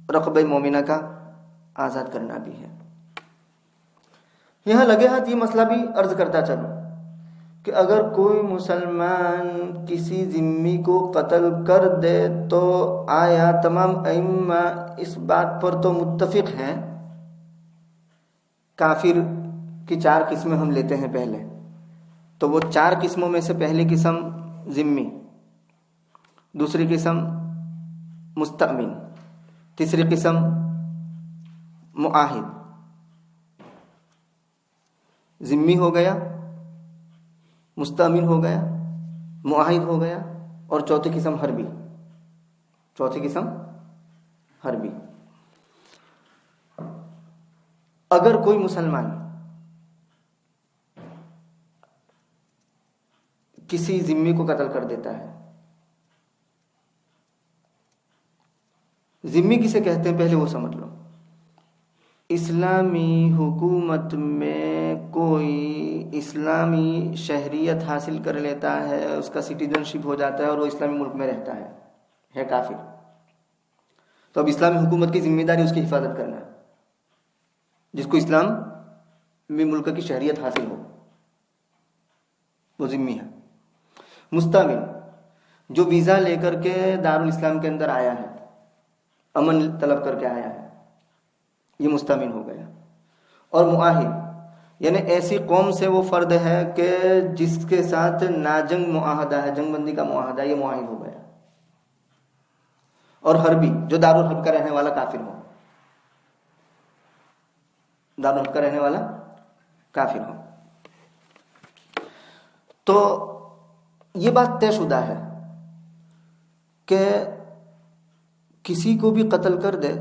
رقبہ مومنہ کا آزاد کرنا بھی ہے. یہاں لگے ہاتھ یہ مسئلہ بھی عرض کرتا چلوں کہ اگر کوئی مسلمان کسی ذمی کو قتل کر دے تو آیا تمام ائمہ اس بات پر تو متفق ہیں، کافر کی 4 قسمیں ہم لیتے ہیں پہلے، تو وہ 4 قسموں میں سے پہلی قسم ذمی، دوسری قسم مستأمن، تیسری قسم معاہد. ذمی ہو گیا، مستأمن ہو گیا، معاہد ہو گیا، اور چوتھی قسم حربی. چوتھی قسم حربی. اگر کوئی مسلمان کسی ذمی کو قتل کر دیتا ہے، ذمی کسے کہتے ہیں پہلے وہ سمجھ لو. اسلامی حکومت میں کوئی اسلامی شہریت حاصل کر لیتا ہے، اس کا سٹیزن شپ ہو جاتا ہے اور وہ اسلامی ملک میں رہتا ہے کافر، تو اب اسلامی حکومت کی ذمہ داری اس کی حفاظت کرنا ہے. جس کو اسلامی ملک کی شہریت حاصل ہو وہ ذمی ہے. مستأمن جو ویزا لے کر کے دارالاسلام کے اندر آیا ہے، امن طلب کر کے آیا ہے، یہ مستأمن ہو گیا. اور معاہد یعنی ایسی قوم سے وہ فرد ہے کہ جس کے ساتھ ناجنگ معاہدہ ہے، جنگ بندی کا معاہدہ ہے، یہ معاہد ہو گیا. اور حربی جو دارالحرب کا رہنے والا کافر ہو، دارالحرب کا رہنے والا کافر ہو. تو یہ بات طے شدہ ہے کہ کسی کو بھی قتل کر دے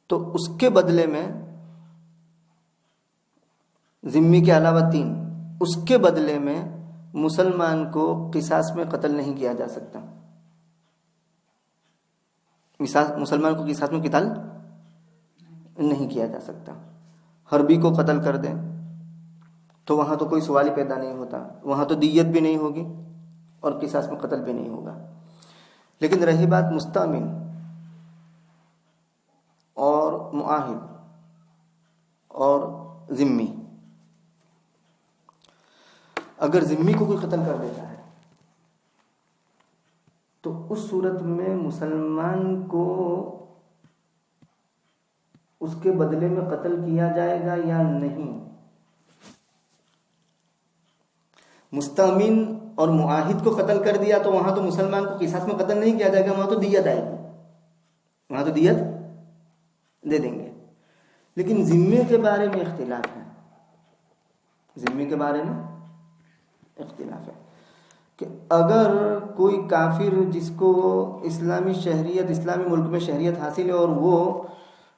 تو اس کے بدلے میں ذمی کے علاوہ 3، اس کے بدلے میں مسلمان کو قصاص میں قتل نہیں کیا جا سکتا. مسلمان کو قصاص میں قتل نہیں کیا جا سکتا. حربی کو قتل کر دیں تو وہاں تو کوئی سوال ہی پیدا نہیں ہوتا، وہاں تو دیت بھی نہیں ہوگی اور قصاص میں قتل بھی نہیں ہوگا. لیکن رہی بات مستأمن اور معاہد اور ذمی، اگر ذمی کو کوئی قتل کر دیتا ہے تو اس صورت میں مسلمان کو اس کے بدلے میں قتل کیا جائے گا یا نہیں؟ مستأمن اور معاہد کو قتل کر دیا تو وہاں تو مسلمان کو قصاص میں قتل نہیں کیا جائے گا، وہاں تو دیت آئے گی، وہاں تو دیت دے دیں گے. لیکن ذمے کے بارے میں اختلاف ہے، ذمے کے بارے میں اختلاف ہے کہ اگر کوئی کافر جس کو اسلامی شہریت، اسلامی ملک میں شہریت حاصل ہے اور وہ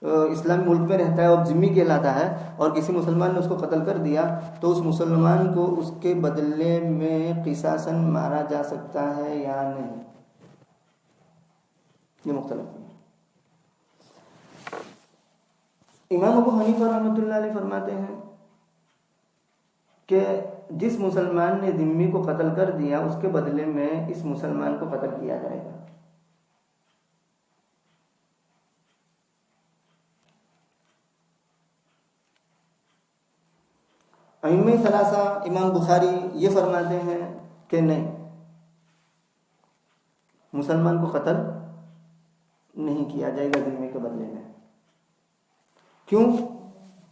اسلامی ملک میں رہتا ہے اور ذمی کہلاتا ہے، اور کسی مسلمان نے اس کو قتل کر دیا تو اس مسلمان کو اس کے بدلے میں قصاصاً مارا جا سکتا ہے یا نہیں؟ یہ مختلف ہے. امام ابو حنیفہ رحمۃ اللہ علیہ فرماتے ہیں کہ جس مسلمان نے ذمی کو قتل کر دیا اس کے بدلے میں اس مسلمان کو قتل کیا جائے گا. ائمہ ثلاثہ امام بخاری یہ فرماتے ہیں کہ نہیں، مسلمان کو قتل نہیں کیا جائے گا ذمے کے بدلے میں. کیوں؟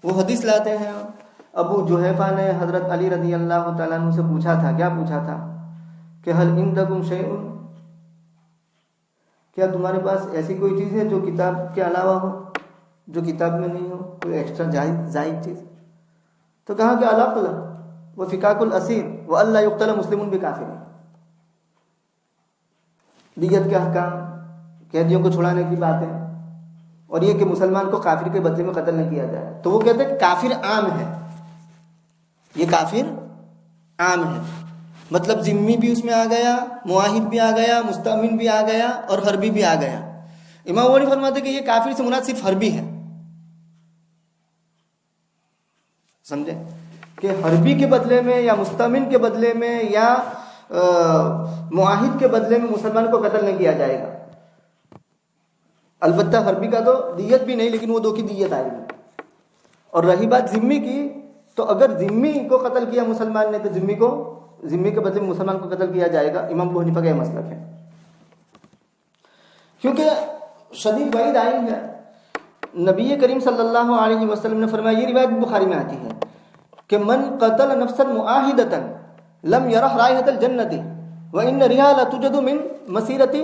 وہ حدیث لاتے ہیں، ابو جحیفہ نے حضرت علی رضی اللہ تعالیٰ عنہ سے پوچھا تھا، کیا پوچھا تھا کہ حل عندکم شیء، کیا تمہارے پاس ایسی کوئی چیز ہے جو کتاب کے علاوہ ہو، جو کتاب میں نہیں ہو، کوئی ایکسٹرا زائد چیز؟ تو کہا کہ العقل و فکاک الاسیر و اللہ یقتل مسلم بکافر، دیت کے احکام، قیدیوں کو چھڑانے کی باتیں، اور یہ کہ مسلمان کو کافر کے بدلے میں قتل نہ کیا جائے. تو وہ کہتے ہیں کہ کافر عام ہے، یہ کافر عام ہے، مطلب ذمی بھی اس میں آ گیا، معاہد بھی آ گیا، مستأمن بھی آ گیا اور حربی بھی آ گیا. امام ابو حنیفہ فرماتے ہیں کہ یہ کافر سے مراد صرف حربی ہے. سمجھے کہ حربی کے بدلے میں یا مستأمن کے بدلے میں یا معاہد کے بدلے میں مسلمان کو قتل نہ کیا جائے گا. البتہ حربی کا تو دیت بھی نہیں، لیکن وہ 2 کی دیت آئے گی. اور رہی بات ذمی کی، تو اگر ذمی کو قتل کیا مسلمان نے تو ذمی کے بدلے میں مسلمان کو قتل کیا جائے گا. امام ابو حنیفہ کا یہ مسلک ہے، کیونکہ شدید وعید آئی ہے. نبی کریم صلی اللہ علیہ وسلم نے فرمایا، یہ روایت بخاری میں آتی ہے کہ من قتل نفسا معاہدۃ لم یرح رائحۃ الجنۃ وان ريحها لتوجد من مسیرۃ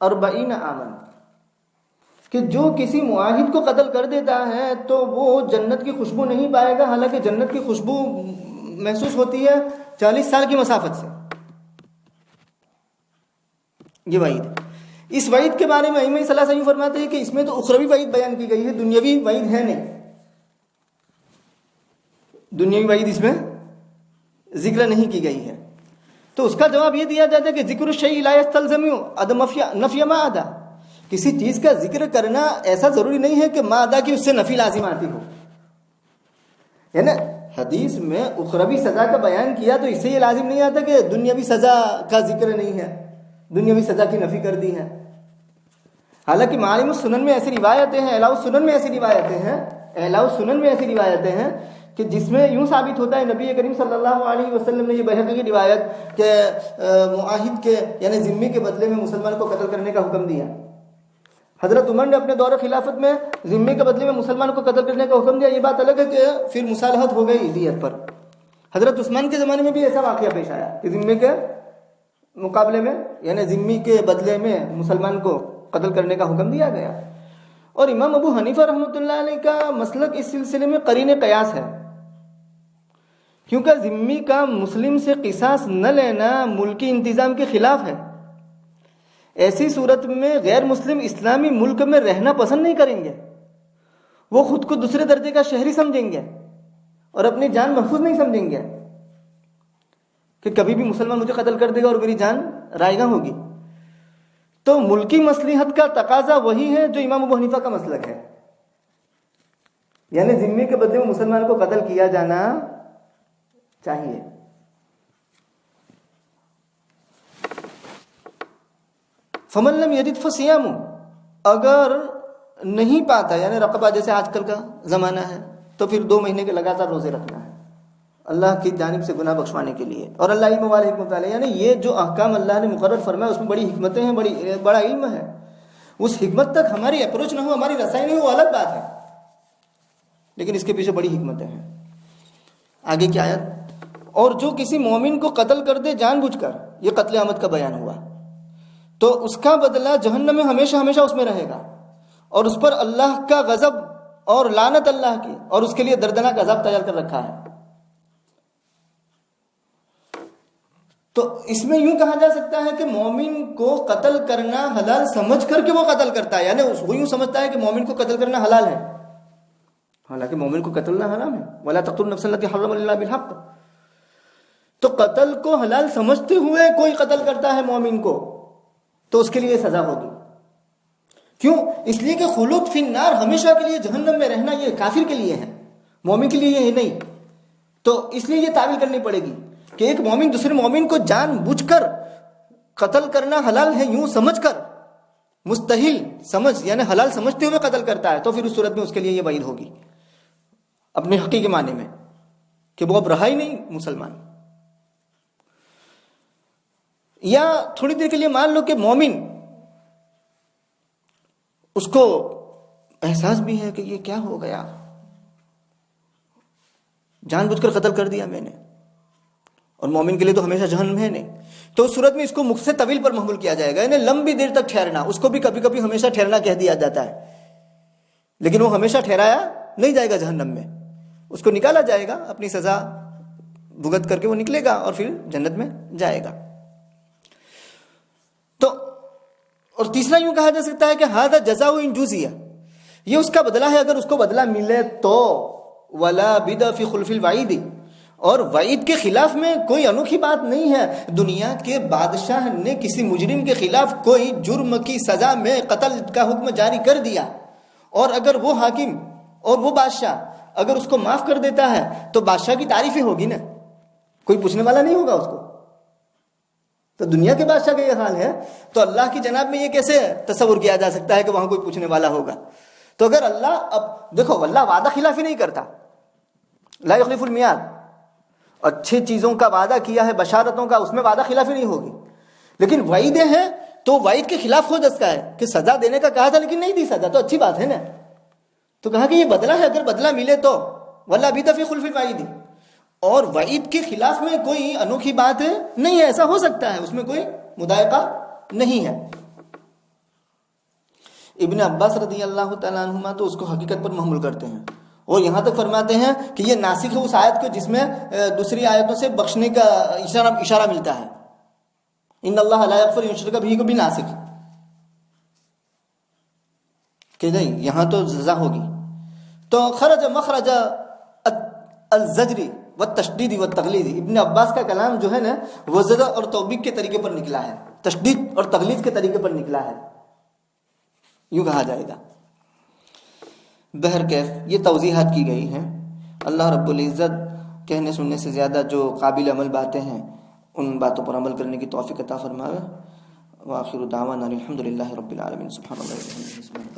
40 عاما، کہ جو کسی معاہد کو قتل کر دیتا ہے تو وہ جنت کی خوشبو نہیں پائے گا، حالانکہ جنت کی خوشبو محسوس ہوتی ہے 40 سال کی مسافت سے. یہ وعید ہے. اس وعید کے بارے میں ائمہ ثلاثہ یوں فرماتے ہیں کہ اس میں تو اخروی وعید بیان کی گئی ہے، دنیاوی وعید ہے نہیں. دنیاوی وعید اس میں ذکر نہیں کی گئی ہے. تو اس کا جواب یہ دیا جاتا ہے کہ ذکر الشیء لا یستلزم عدم نفی ما عدا، کسی چیز کا ذکر کرنا ایسا ضروری نہیں ہے کہ ما عدا کی اس سے نفی لازم آتی ہو. یعنی حدیث میں اخروی سزا کا بیان کیا تو اس سے یہ لازم نہیں آتا کہ دنیاوی سزا کا ذکر نہیں ہے، دنیاوی سزا کی نفی کر دی ہے. حالانکہ معالم السنن میں ایسی روایتیں ہیں، اعلاء السنن میں ایسی روایتیں ہیں کہ جس میں یوں ثابت ہوتا ہے نبی کریم صلی اللہ علیہ وسلم نے یہ بحقی کی روایت کہ معاہد کے یعنی ذمی کے بدلے میں مسلمان کو قتل کرنے کا حکم دیا. حضرت عمر نے اپنے دور خلافت میں ذمی کے بدلے میں مسلمان کو قتل کرنے کا حکم دیا. یہ بات الگ ہے کہ پھر مصالحت ہو گئی دیت پر. حضرت عثمان کے زمانے میں بھی ایسا واقعہ پیش آیا کہ ذمی کے مقابلے میں یعنی ذمی کے بدلے میں مسلمان کو قتل کرنے کا حکم دیا گیا. اور امام ابو حنیفہ رحمۃ اللہ علیہ کا مسلک اس سلسلے میں قرین قیاس ہے، کیونکہ ذمی کا مسلم سے قصاص نہ لینا ملکی انتظام کے خلاف ہے۔ ایسی صورت میں غیر مسلم اسلامی ملک میں رہنا پسند نہیں کریں گے، وہ خود کو دوسرے درجے کا شہری سمجھیں گے اور اپنی جان محفوظ نہیں سمجھیں گے کہ کبھی بھی مسلمان مجھے قتل کر دے گا اور میری جان رائگاں ہوگی۔ تو ملکی مصلحت کا تقاضا وہی ہے جو امام ابو حنیفہ کا مسلک ہے، یعنی ذمے کے بدلے میں مسلمان کو قتل کیا جانا چاہیے۔ فمن لم یجد فصیام، اگر نہیں پاتا یعنی رقبہ جیسے آج کل کا زمانہ ہے تو پھر 2 مہینے کے لگاتار روزے رکھنا ہے اللہ کی جانب سے گناہ بخشوانے کے لیے۔ اور اللہ علم والے حکمت والے، یعنی یہ جو احکام اللہ نے مقرر فرمایا اس میں بڑی حکمتیں ہیں، بڑا علم ہے۔ اس حکمت تک ہماری اپروچ نہ ہو، ہماری رسائی نہیں ہو، وہ الگ بات ہے، لیکن اس کے پیچھے بڑی حکمتیں ہیں۔ آگے کی آیت، اور جو کسی مومن کو قتل کر دے جان بوجھ کر، یہ قتل عامد کا بیان ہوا، تو اس کا بدلہ جہنم میں ہمیشہ ہمیشہ اس میں رہے گا، اور اس پر اللہ کا غضب اور لعنت اللہ کی، اور اس کے لیے دردناک عذاب تیار کر رکھا ہے۔ تو اس میں یوں کہا جا سکتا ہے کہ مومن کو قتل کرنا حلال سمجھ کر کے وہ قتل کرتا ہے، یعنی وہ یوں سمجھتا ہے کہ مومن کو قتل کرنا حلال ہے، حالانکہ مومن کو قتل کرنا حرام ہے۔ وَلَا تَقْتُلُوا النَّفْسَ الَّتِي حَرَّمَ اللَّهُ بِالْحَقِّ، تو قتل کو حلال سمجھتے ہوئے کوئی قتل کرتا ہے مومن کو تو اس کے لیے سزا ہوگی۔ کیوں؟ اس لیے کہ خلود فی النار، ہمیشہ کے لیے جہنم میں رہنا یہ کافر کے لیے ہے، مومن کے لیے یہ نہیں۔ تو اس لیے یہ تعویل کرنی پڑے گی کہ ایک مومن دوسرے مومن کو جان بوجھ کر قتل کرنا حلال ہے یوں سمجھ کر، مستحل سمجھ یعنی حلال سمجھتے ہوئے قتل کرتا ہے، تو پھر اس صورت میں اس کے لیے یہ وعید ہوگی اپنے حقیقی معنی میں کہ وہ اب رہا ہی نہیں مسلمان۔ یا تھوڑی دیر کے لیے مان لو کہ مومن اس کو احساس بھی ہے کہ یہ کیا ہو گیا، جان بوجھ کر قتل کر دیا میں نے، اور مومن کے لیے تو ہمیشہ جہنم ہے نہیں، تو اس صورت میں اس کو مکث طویل پر محمول کیا جائے گا، یعنی لمبی دیر تک ٹھہرنا۔ اس کو بھی کبھی کبھی ہمیشہ ٹھہرنا کہہ دیا جاتا ہے، لیکن وہ ہمیشہ ٹھہرایا نہیں جائے گا جہنم میں، اس کو نکالا جائے گا، اپنی سزا بھگت کر کے وہ نکلے گا اور پھر جنت میں جائے گا۔ تو اور تیسرا یوں کہا جا سکتا ہے کہ ھذا جزاء ان جزیہ، یہ اس کا بدلہ ہے اگر اس کو بدلہ ملے تو، ولا بد فی خلف الوعید، اور وعید کے خلاف میں کوئی انوکھی بات نہیں ہے۔ دنیا کے بادشاہ نے کسی مجرم کے خلاف کوئی جرم کی سزا میں قتل کا حکم جاری کر دیا، اور اگر وہ حاکم اور وہ بادشاہ اگر اس کو معاف کر دیتا ہے تو بادشاہ کی تعریفیں ہوگی نا، کوئی پوچھنے والا نہیں ہوگا اس کو۔ تو دنیا کے بادشاہ کا یہ حال ہے تو اللہ کی جناب میں یہ کیسے تصور کیا جا سکتا ہے کہ وہاں کوئی پوچھنے والا ہوگا؟ تو اگر اللہ، اب دیکھو اللہ وعدہ خلافی نہیں کرتا، لا یخلف المیعاد، اچھی چیزوں کا وعدہ کیا ہے بشارتوں کا، اس میں وعدہ خلافی نہیں ہوگی، لیکن وعیدیں ہیں تو وعید کے خلاف ہو جاتا ہے کہ سزا دینے کا کہا تھا لیکن نہیں دی سزا، تو اچھی بات ہے نا، تو کہا کہ یہ بدلہ ہے، اگر بدلہ ملے تو ولا بد فی خلف الوعید، اور وعید کے خلاف میں کوئی انوکھی بات نہیں ہے، ایسا ہو سکتا ہے، اس میں کوئی مضائقہ نہیں ہے۔ ابن عباس رضی اللہ تعالیٰ عنہما تو اس کو حقیقت پر محمول کرتے ہیں، اور یہاں تک فرماتے ہیں کہ یہ ناسخ ہے اس آیت کو جس میں دوسری آیتوں سے بخشنے کا اشارہ ملتا ہے، ان اللہ لا یغفر ان یشرک بہ کو بھی ناسخ، کہ نہیں یہاں تو سزا ہوگی۔ تو خرج مخرج الزجر والتشدید والتغلیظ، ابن عباس کا کلام جو ہے نا وہ زجر اور توبیخ کے طریقے پر نکلا ہے، تشدید اور تغلیظ کے طریقے پر نکلا ہے، یوں کہا جائے گا۔ بہرکیف یہ توضیحات کی گئی ہیں، اللہ رب العزت کہنے سننے سے زیادہ جو قابل عمل باتیں ہیں ان باتوں پر عمل کرنے کی توفیق عطا فرمائے۔ وآخر دعوانا الحمد للہ رب العالمین، سبحان اللہ۔